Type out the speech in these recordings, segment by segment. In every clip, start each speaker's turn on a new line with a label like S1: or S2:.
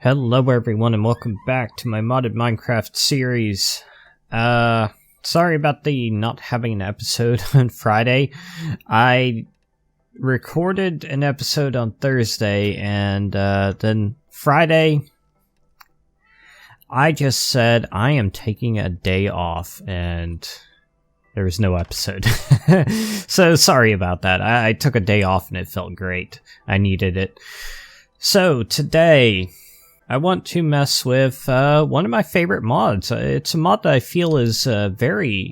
S1: Hello everyone and welcome back to my modded Minecraft series. Sorry about the not having an episode on Friday. I recorded an episode on Thursday and then Friday I just said I am taking a day off and there was no episode. So sorry about that. I took a day off and it felt great. I needed it. So today I want to mess with one of my favorite mods. It's a mod that I feel is very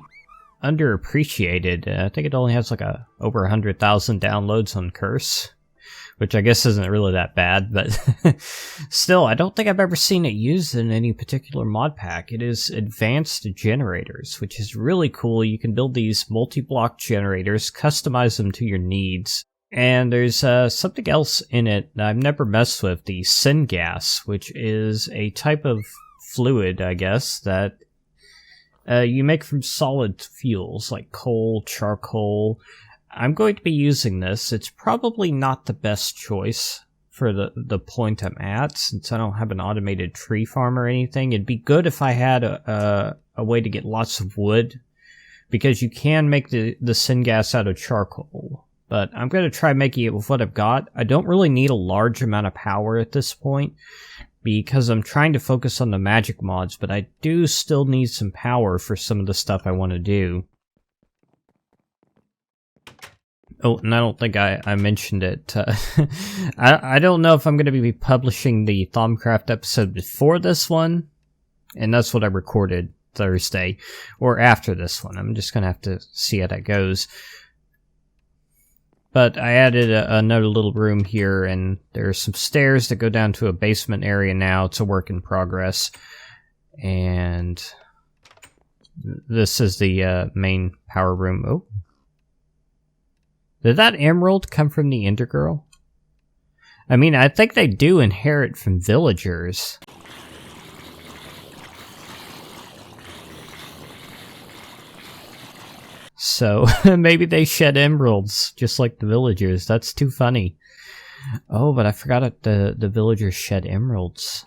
S1: underappreciated. I think it only has like over 100,000 downloads on Curse, which I guess isn't really that bad, but still, I don't think I've ever seen it used in any particular mod pack. It is Advanced Generators, which is really cool. You can build these multi-block generators, customize them to your needs. And there's something else in it that I've never messed with, the Syngas, which is a type of fluid, I guess, that you make from solid fuels like coal, charcoal. I'm going to be using this. It's probably not the best choice for the point I'm at, since I don't have an automated tree farm or anything. It'd be good if I had a way to get lots of wood, because you can make the Syngas out of charcoal. But I'm going to try making it with what I've got. I don't really need a large amount of power at this point, because I'm trying to focus on the magic mods, but I do still need some power for some of the stuff I want to do. Oh, and I don't think I mentioned it. I don't know if I'm going to be publishing the Thaumcraft episode before this one, and that's what I recorded Thursday, or after this one. I'm just going to have to see how that goes. But I added another little room here, and there are some stairs that go down to a basement area now. It's a work in progress. And this is the main power room. Oh. Did that emerald come from the Ender Girl? I mean, I think they do inherit from villagers. So, maybe they shed emeralds, just like the villagers. That's too funny. Oh, but I forgot that the villagers shed emeralds.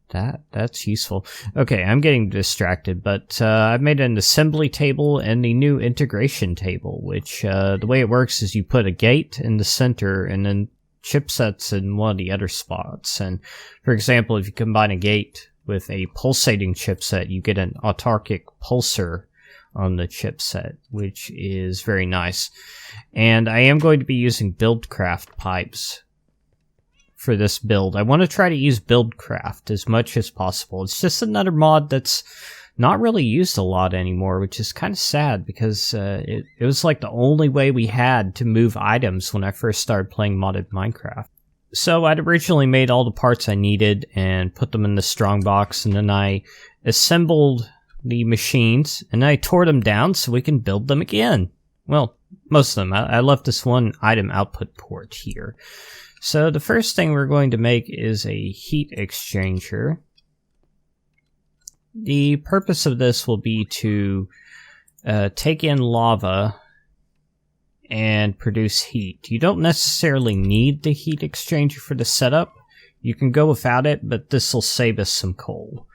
S1: That's useful. Okay, I'm getting distracted, but I've made an assembly table and the new integration table, which the way it works is you put a gate in the center and then chipsets in one of the other spots. And, for example, if you combine a gate with a pulsating chipset, you get an autarkic pulsar on the chipset, which is very nice. And I am going to be using Buildcraft pipes for this build. I want to try to use Buildcraft as much as possible. It's just another mod that's not really used a lot anymore, which is kind of sad, because it was like the only way we had to move items when I first started playing modded Minecraft. So I'd originally made all the parts I needed and put them in the strongbox, and then I assembled the machines and I tore them down so we can build them again. Well, most of them. I left this one item output port here. So the first thing we're going to make is a heat exchanger. The purpose of this will be to take in lava and produce heat. You don't necessarily need the heat exchanger for the setup. You can go without it, but this will save us some coal.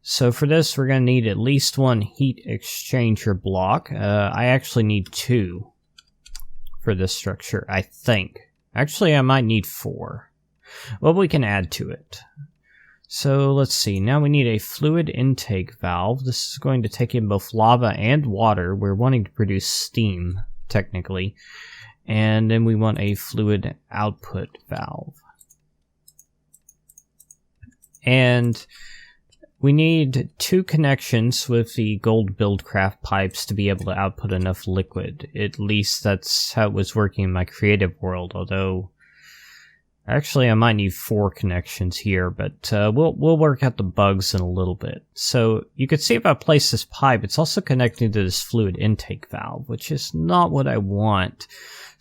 S1: So for this, we're going to need at least one heat exchanger block. I actually need 2 for this structure, I think. Actually, I might need 4. Well, we can add to it. So let's see. Now we need a fluid intake valve. This is going to take in both lava and water. We're wanting to produce steam, technically. And then we want a fluid output valve. And we need 2 connections with the gold Buildcraft pipes to be able to output enough liquid. At least that's how it was working in my creative world, although actually I might need 4 connections here, but we'll work out the bugs in a little bit. So you can see if I place this pipe, it's also connecting to this fluid intake valve, which is not what I want.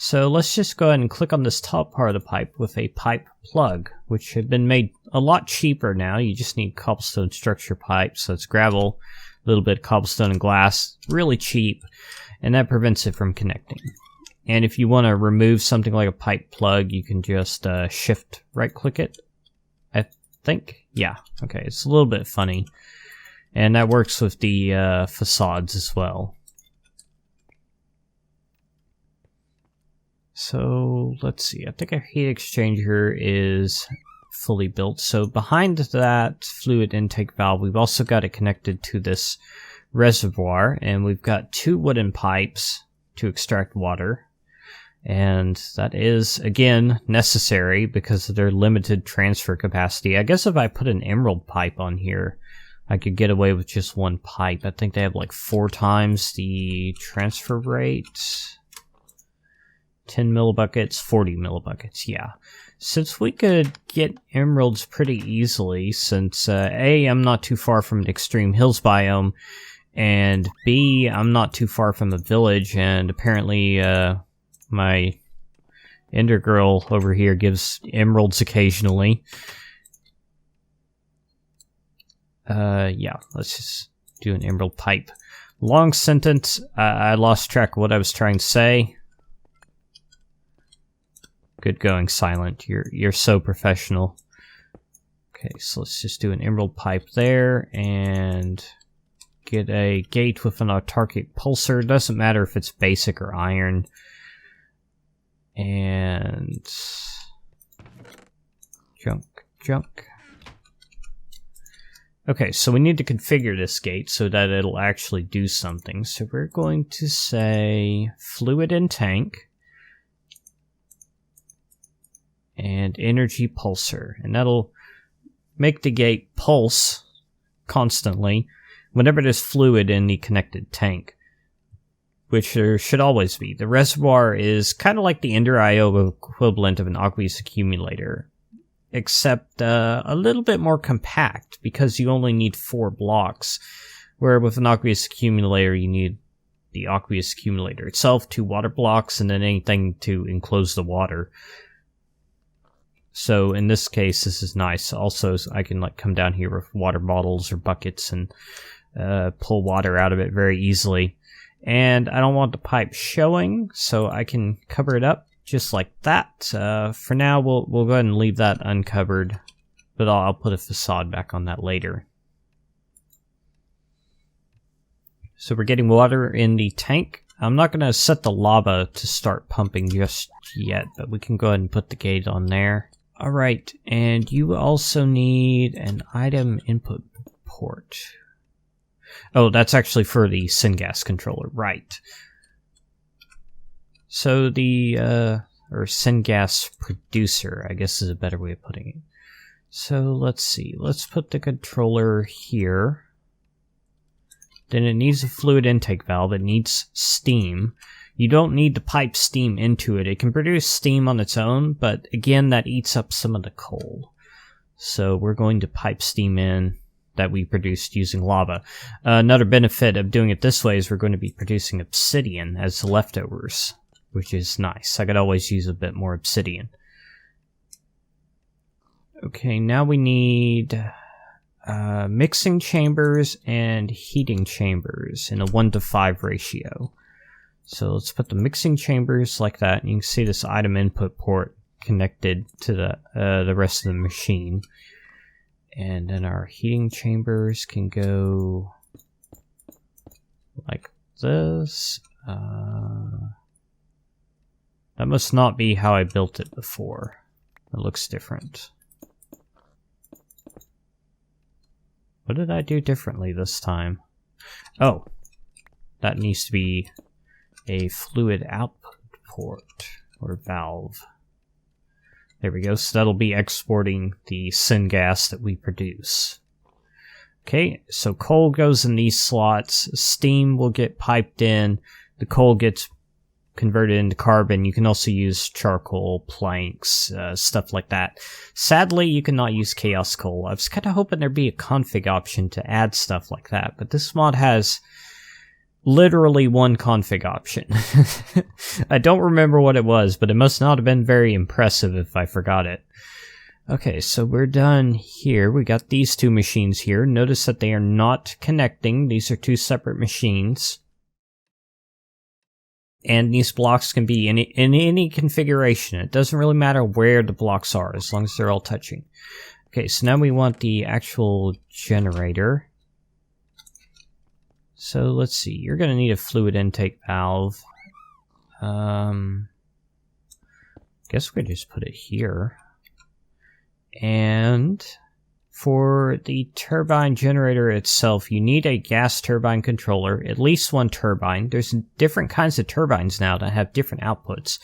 S1: So let's just go ahead and click on this top part of the pipe with a pipe plug, which have been made a lot cheaper now. You just need cobblestone structure pipe, so it's gravel, a little bit of cobblestone and glass, really cheap, and that prevents it from connecting. And if you want to remove something like a pipe plug, you can just shift right click it, I think. Yeah, okay, it's a little bit funny. And that works with the facades as well. So let's see, I think our heat exchanger is fully built. So behind that fluid intake valve, we've also got it connected to this reservoir, and we've got 2 wooden pipes to extract water. And that is, again, necessary because of their limited transfer capacity. I guess if I put an emerald pipe on here, I could get away with just 1 pipe. I think they have like 4 times the transfer rate. 10 millibuckets, 40 millibuckets, yeah. Since we could get emeralds pretty easily, since A, I'm not too far from an extreme hills biome, and B, I'm not too far from a village, and apparently my Ender Girl over here gives emeralds occasionally. Yeah, let's just do an emerald pipe. Long sentence, I lost track of what I was trying to say. Good going, Silent. You're so professional. Okay, so let's just do an emerald pipe there and get a gate with an autarkic pulsar. Doesn't matter if it's basic or iron. And junk. Okay, so we need to configure this gate so that it'll actually do something. So we're going to say fluid in tank and energy pulsar, and that'll make the gate pulse constantly whenever there's fluid in the connected tank, which there should always be. The reservoir is kind of like the Ender IO equivalent of an aqueous accumulator, except a little bit more compact because you only need 4 blocks, where with an aqueous accumulator you need the aqueous accumulator itself, 2 water blocks, and then anything to enclose the water. So in this case, this is nice. Also, I can like come down here with water bottles or buckets and pull water out of it very easily. And I don't want the pipe showing, so I can cover it up just like that. For now, we'll go ahead and leave that uncovered, but I'll put a facade back on that later. So we're getting water in the tank. I'm not going to set the lava to start pumping just yet, but we can go ahead and put the gate on there. Alright, and you also need an item input port. Oh, that's actually for the Syngas controller, right. So the, or Syngas producer, I guess is a better way of putting it. So let's see, let's put the controller here. Then it needs a fluid intake valve, it needs steam. You don't need to pipe steam into it. It can produce steam on its own, but again, that eats up some of the coal. So we're going to pipe steam in that we produced using lava. Another benefit of doing it this way is we're going to be producing obsidian as leftovers, which is nice. I could always use a bit more obsidian. Okay, now we need mixing chambers and heating chambers in a 1:5 ratio. So let's put the mixing chambers like that, and you can see this item input port connected to the rest of the machine. And then our heating chambers can go like this. That must not be how I built it before. It looks different. What did I do differently this time? Oh, that needs to be a fluid output port or valve. There we go, so that'll be exporting the syngas that we produce. Okay, so coal goes in these slots, steam will get piped in, the coal gets converted into carbon. You can also use charcoal, planks, stuff like that. Sadly, you cannot use chaos coal. I was kind of hoping there'd be a config option to add stuff like that, but this mod has literally one config option. I don't remember what it was, but it must not have been very impressive if I forgot it. Okay, so we're done here. We got these 2 machines here. Notice that they are not connecting. These are 2 separate machines. And these blocks can be in any configuration. It doesn't really matter where the blocks are, as long as they're all touching. Okay, so now we want the actual generator. So let's see, you're going to need a fluid intake valve. Guess we could just put it here. And for the turbine generator itself, you need a gas turbine controller, at least one turbine. There's different kinds of turbines now that have different outputs.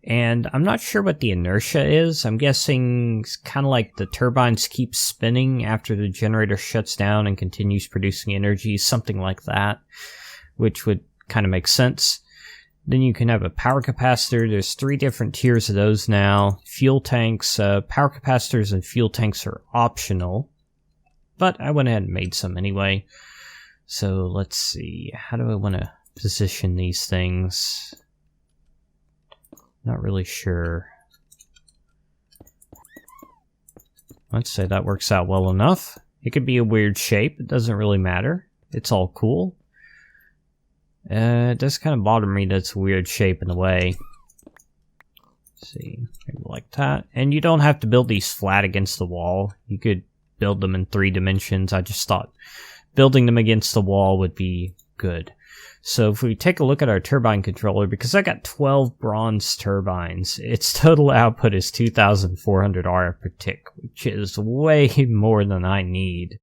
S1: And I'm not sure what the inertia is. I'm guessing it's kind of like the turbines keep spinning after the generator shuts down and continues producing energy, something like that, which would kind of make sense. Then you can have a power capacitor. There's 3 different tiers of those now. Fuel tanks, power capacitors and fuel tanks are optional, but I went ahead and made some anyway. So let's see, how do I want to position these things? Not really sure. Let's say that works out well enough. It could be a weird shape, it doesn't really matter. It's all cool. It does kind of bother me that it's a weird shape in the way. Let's see, maybe like that. And you don't have to build these flat against the wall. You could build them in 3 dimensions. I just thought building them against the wall would be good. So if we take a look at our turbine controller, because I got 12 bronze turbines, its total output is 2,400 RF per tick, which is way more than I need.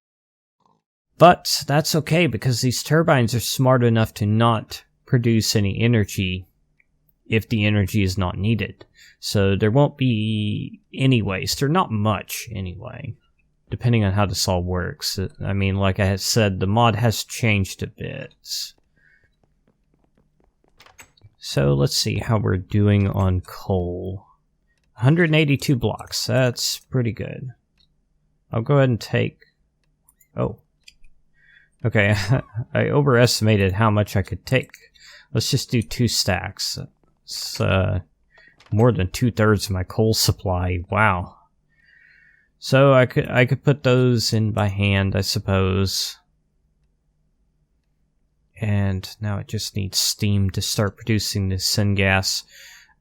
S1: But that's okay, because these turbines are smart enough to not produce any energy if the energy is not needed. So there won't be any waste, or not much anyway, depending on how this all works. I mean, like I had said, the mod has changed a bit. So let's see how we're doing on coal. 182 blocks, that's pretty good. I'll go ahead and take... Oh. Okay, I overestimated how much I could take. Let's just do 2 stacks. It's more than 2/3 of my coal supply. Wow. So I could put those in by hand, I suppose. And now it just needs steam to start producing the syngas.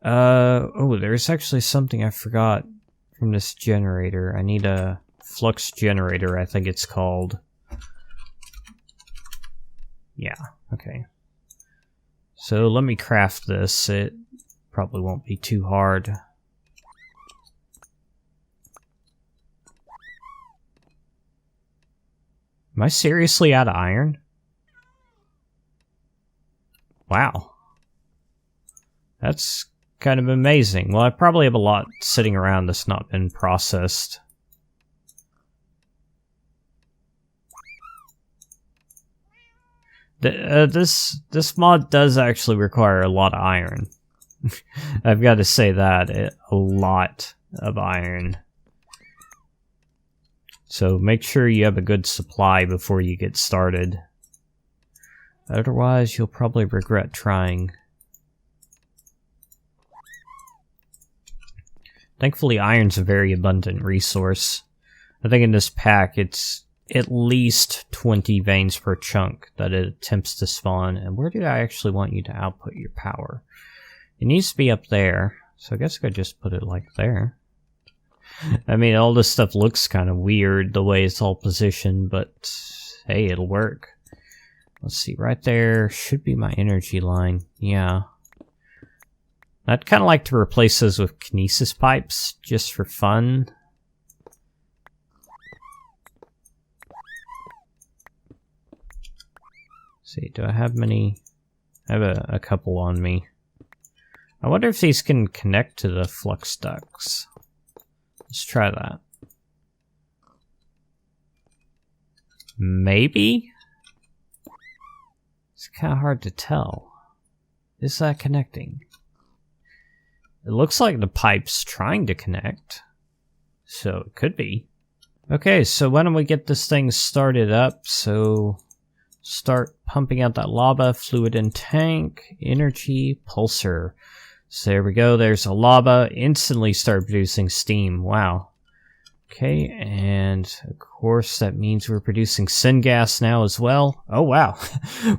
S1: Oh, there's actually something I forgot from this generator. I need a flux generator, I think it's called. Yeah, okay. So let me craft this. It probably won't be too hard. Am I seriously out of iron? Wow. That's kind of amazing. Well, I probably have a lot sitting around that's not been processed. This mod does actually require a lot of iron. I've got to say that. A lot of iron. So make sure you have a good supply before you get started. Otherwise, you'll probably regret trying. Thankfully, iron's a very abundant resource. I think in this pack, it's at least 20 veins per chunk that it attempts to spawn. And where do I actually want you to output your power? It needs to be up there, so I guess I could just put it like there. I mean, all this stuff looks kind of weird the way it's all positioned, but hey, it'll work. Let's see, right there should be my energy line. Yeah. I'd kind of like to replace those with kinesis pipes, just for fun. See, do I have many? I have a couple on me. I wonder if these can connect to the flux ducts. Let's try that. Maybe? It's kind of hard to tell. Is that connecting? It looks like the pipe's trying to connect. So it could be. Okay, so why don't we get this thing started up? So start pumping out that lava, fluid in tank, energy, pulsar. So there we go, there's a lava, instantly start producing steam. Wow. Okay, and of course that means we're producing syngas now as well. Oh wow,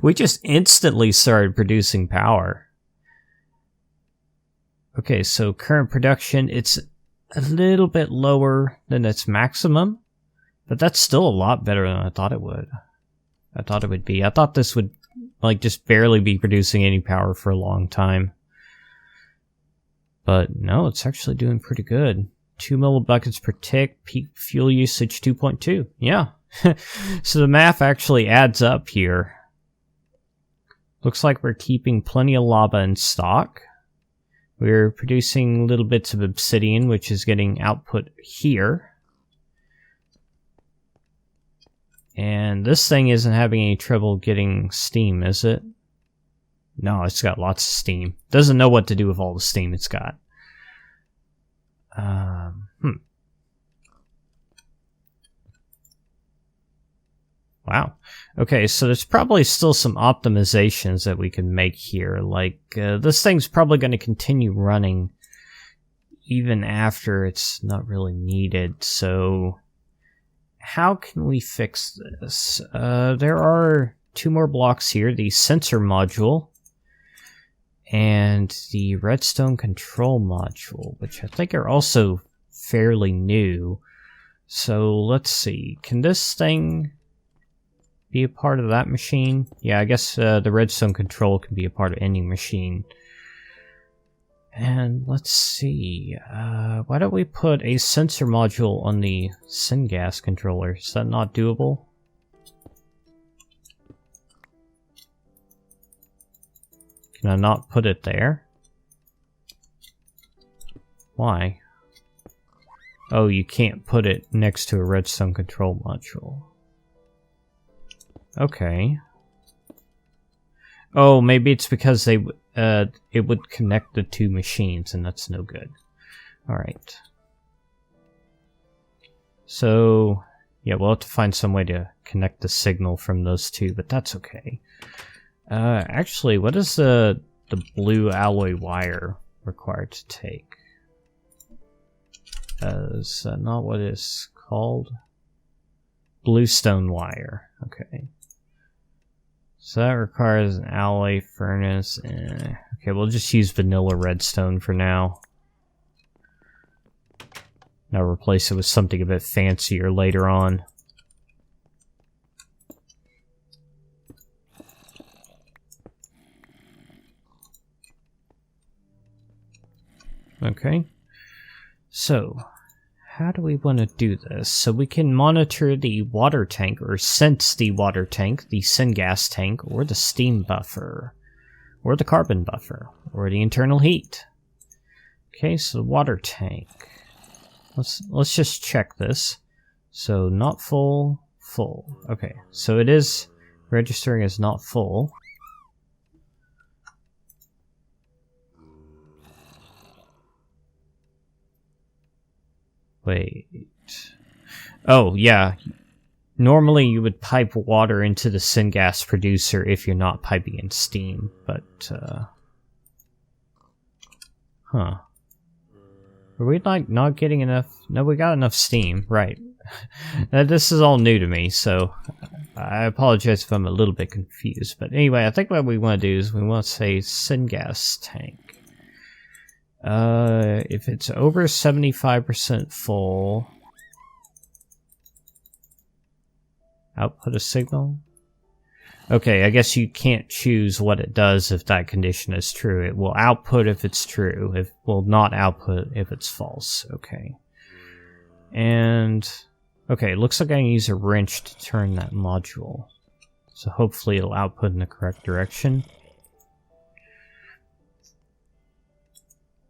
S1: we just instantly started producing power. Okay, so current production, it's a little bit lower than its maximum, but that's still a lot better than I thought it would. I thought this would like just barely be producing any power for a long time. But no, it's actually doing pretty good. 2 millibuckets per tick, peak fuel usage 2.2. Yeah. So the math actually adds up here. Looks like we're keeping plenty of lava in stock. We're producing little bits of obsidian, which is getting output here. And this thing isn't having any trouble getting steam, is it? No, it's got lots of steam. Doesn't know what to do with all the steam it's got. Wow. Okay, so there's probably still some optimizations that we can make here. Like, this thing's probably going to continue running even after it's not really needed. So, how can we fix this? There are 2 more blocks here. The sensor module and the redstone control module, which I think are also fairly new. So, let's see. Can this thing be a part of that machine? Yeah, I guess the redstone control can be a part of any machine. And let's see, why don't we put a sensor module on the Syngas controller? Is that not doable? Can I not put it there? Why? Oh, you can't put it next to a redstone control module. Okay. Oh, maybe it's because they it would connect the 2 machines, and that's no good. Alright. So, yeah, we'll have to find some way to connect the signal from those 2, but that's okay. Actually, what is the blue alloy wire required to take? Is that not what it's called? Bluestone wire. Okay. So that requires an alloy furnace. Okay, we'll just use vanilla redstone for now. Now replace it with something a bit fancier later on. Okay. So, how do we want to do this? So we can monitor the water tank, or sense the water tank, the syngas tank, or the steam buffer, or the carbon buffer, or the internal heat. Okay, so the water tank. Let's just check this. So not full, full. Okay, so it is registering as not full. Wait. Oh, yeah. Normally you would pipe water into the syngas producer if you're not piping in steam, but, huh. Are we, like, not getting enough? No, we got enough steam, right. This is all new to me, so I apologize if I'm a little bit confused. But anyway, I think what we want to do is we want to say syngas tank. If it's over 75% full, output a signal. Okay, I guess you can't choose what it does if that condition is true. It will output if it's true. It will not output if it's false. Okay. And, okay, looks like I can use a wrench to turn that module. So hopefully it'll output in the correct direction.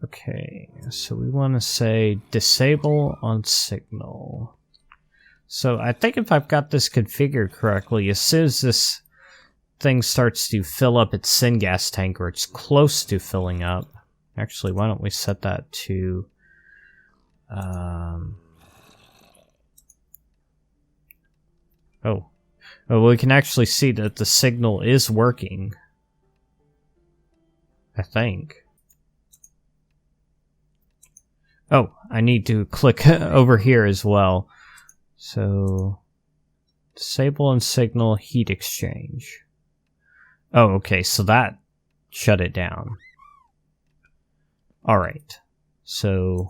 S1: Okay, so we want to say disable on signal. So I think if I've got this configured correctly, as soon as this thing starts to fill up its syngas tank, or it's close to filling up. Actually, why don't we set that to well, we can actually see that the signal is working, I think. Oh, I need to click over here as well. So, disable and signal heat exchange. Oh, okay, so that shut it down. Alright, so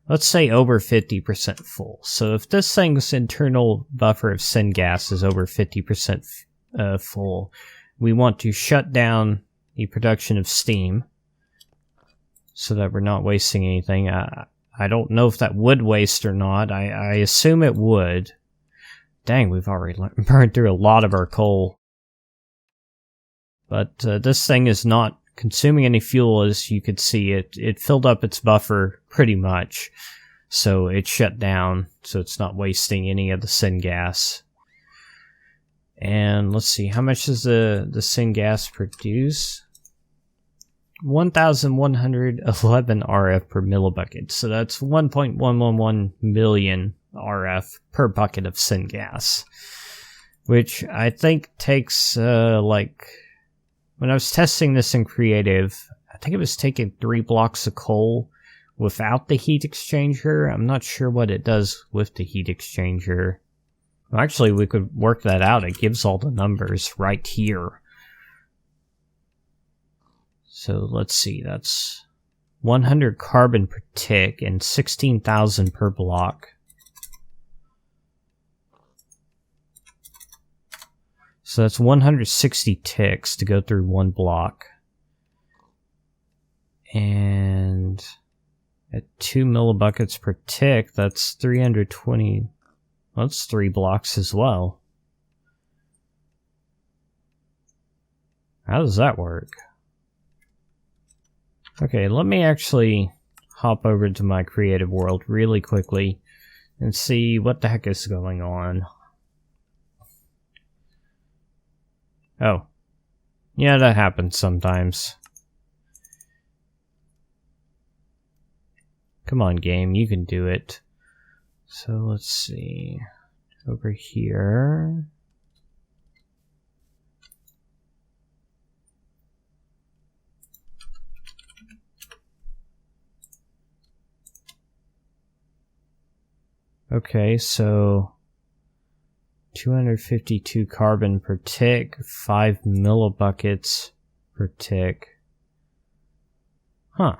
S1: let's say over 50% full. So if this thing's internal buffer of syngas is over 50% full, we want to shut down the production of steam so that we're not wasting anything. I don't know if that would waste or not. I assume it would. Dang, we've already burned through a lot of our coal. But this thing is not consuming any fuel, as you could see. It filled up its buffer pretty much, so it shut down, so it's not wasting any of the syngas. And let's see, how much does the syngas produce? 1,111 RF per millibucket, so that's 1.111 million RF per bucket of syngas, which I think takes like, when I was testing this in creative, I think it was taking 3 blocks of coal without the heat exchanger. I'm not sure what it does with the heat exchanger. Well, actually, we could work that out. It gives all the numbers right here. So let's see, that's 100 carbon per tick and 16,000 per block. So that's 160 ticks to go through one block. And at 2 millibuckets per tick, that's 320. Well, that's 3 blocks as well. How does that work? Okay, let me actually hop over to my creative world really quickly and see what the heck is going on. Oh. Yeah, that happens sometimes. Come on, game, you can do it. So let's see. Over here. Okay, so 252 carbon per tick, 5 millibuckets per tick. Huh.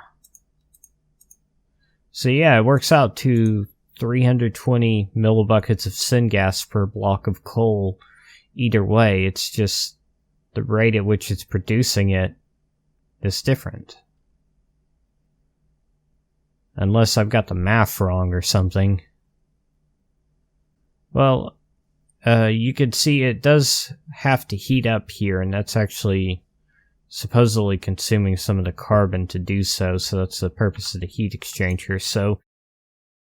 S1: So yeah, it works out to 320 millibuckets of syngas per block of coal. Either way, it's just the rate at which it's producing it is different. Unless I've got the math wrong or something. Well, you could see it does have to heat up here, and that's actually supposedly consuming some of the carbon to do so, so that's the purpose of the heat exchanger. So,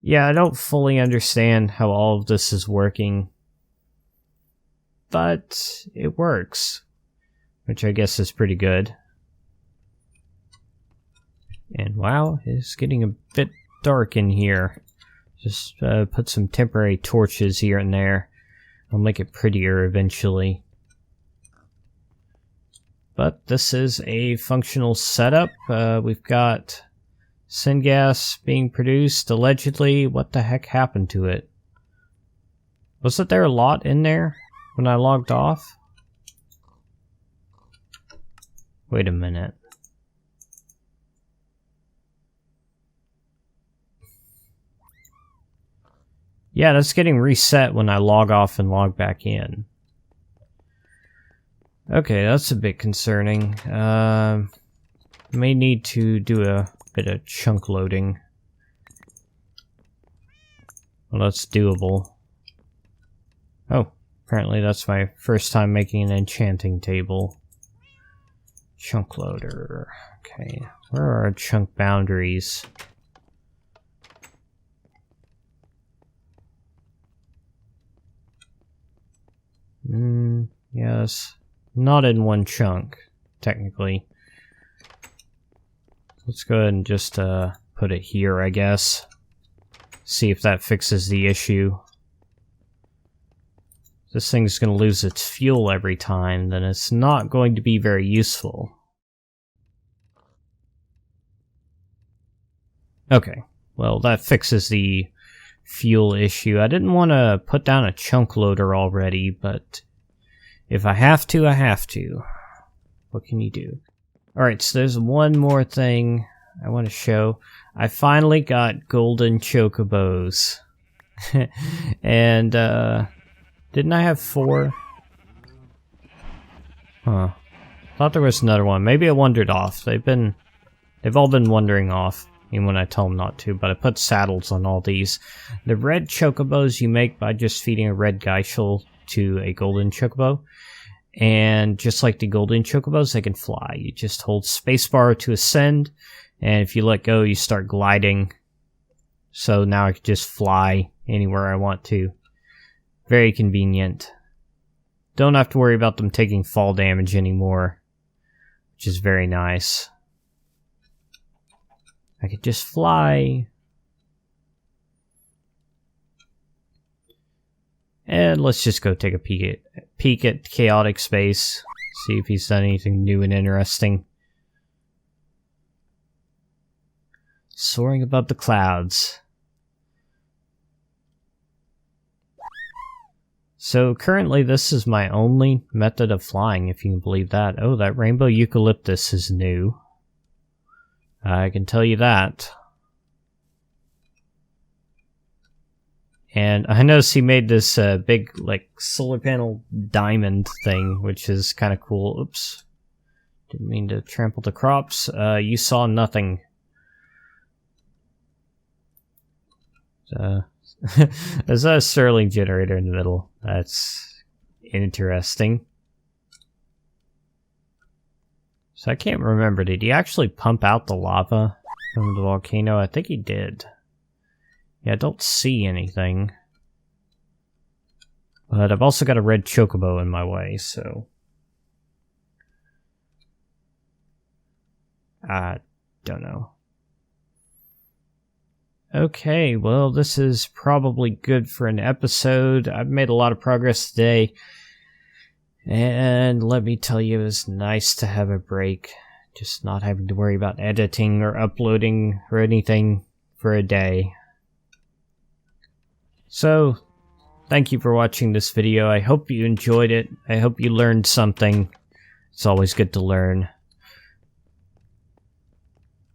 S1: yeah, I don't fully understand how all of this is working, but it works, which I guess is pretty good. And wow, it's getting a bit dark in here. Just put some temporary torches here and there. I'll make it prettier eventually. But this is a functional setup. We've got syngas being produced, allegedly. What the heck happened to it? Wasn't there a lot in there when I logged off? Wait a minute. Yeah, that's getting reset when I log off and log back in. Okay, that's a bit concerning. May need to do a bit of chunk loading. Well, that's doable. Oh, apparently that's my first time making an enchanting table. Chunk loader. Okay, where are our chunk boundaries? Yes. Not in one chunk, technically. Let's go ahead and just put it here, I guess. See if that fixes the issue. If this thing's going to lose its fuel every time, then it's not going to be very useful. Okay, well that fixes the fuel issue. I didn't want to put down a chunk loader already, but if I have to, I have to. What can you do? Alright, so there's one more thing I want to show. I finally got golden chocobos. And, didn't I have 4? Huh. Thought there was another one. Maybe it wandered off. They've all been wandering off, even when I tell them not to, but I put saddles on all these. The red chocobos you make by just feeding a red Geishel to a golden chocobo. And just like the golden chocobos, they can fly. You just hold spacebar to ascend, and if you let go, you start gliding. So now I can just fly anywhere I want to. Very convenient. Don't have to worry about them taking fall damage anymore, which is very nice. I could just fly. And let's just go take a peek at Chaotic Space. See if he's done anything new and interesting. Soaring above the clouds. So currently this is my only method of flying, if you can believe that. Oh, that rainbow eucalyptus is new. I can tell you that. And I noticed he made this big, like, solar panel diamond thing, which is kind of cool. Oops. Didn't mean to trample the crops. You saw nothing. There's a Stirling generator in the middle. That's interesting. So I can't remember. Did he actually pump out the lava from the volcano? I think he did. Yeah, I don't see anything. But I've also got a red chocobo in my way, so... I don't know. Okay, well, this is probably good for an episode. I've made a lot of progress today. And let me tell you, it was nice to have a break. Just not having to worry about editing or uploading or anything for a day. So, thank you for watching this video. I hope you enjoyed it. I hope you learned something. It's always good to learn.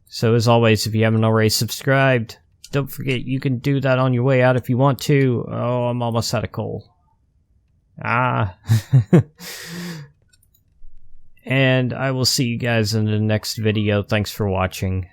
S1: So as always, if you haven't already subscribed, don't forget you can do that on your way out if you want to. Oh, I'm almost out of coal. Ah. And I will see you guys in the next video. Thanks for watching.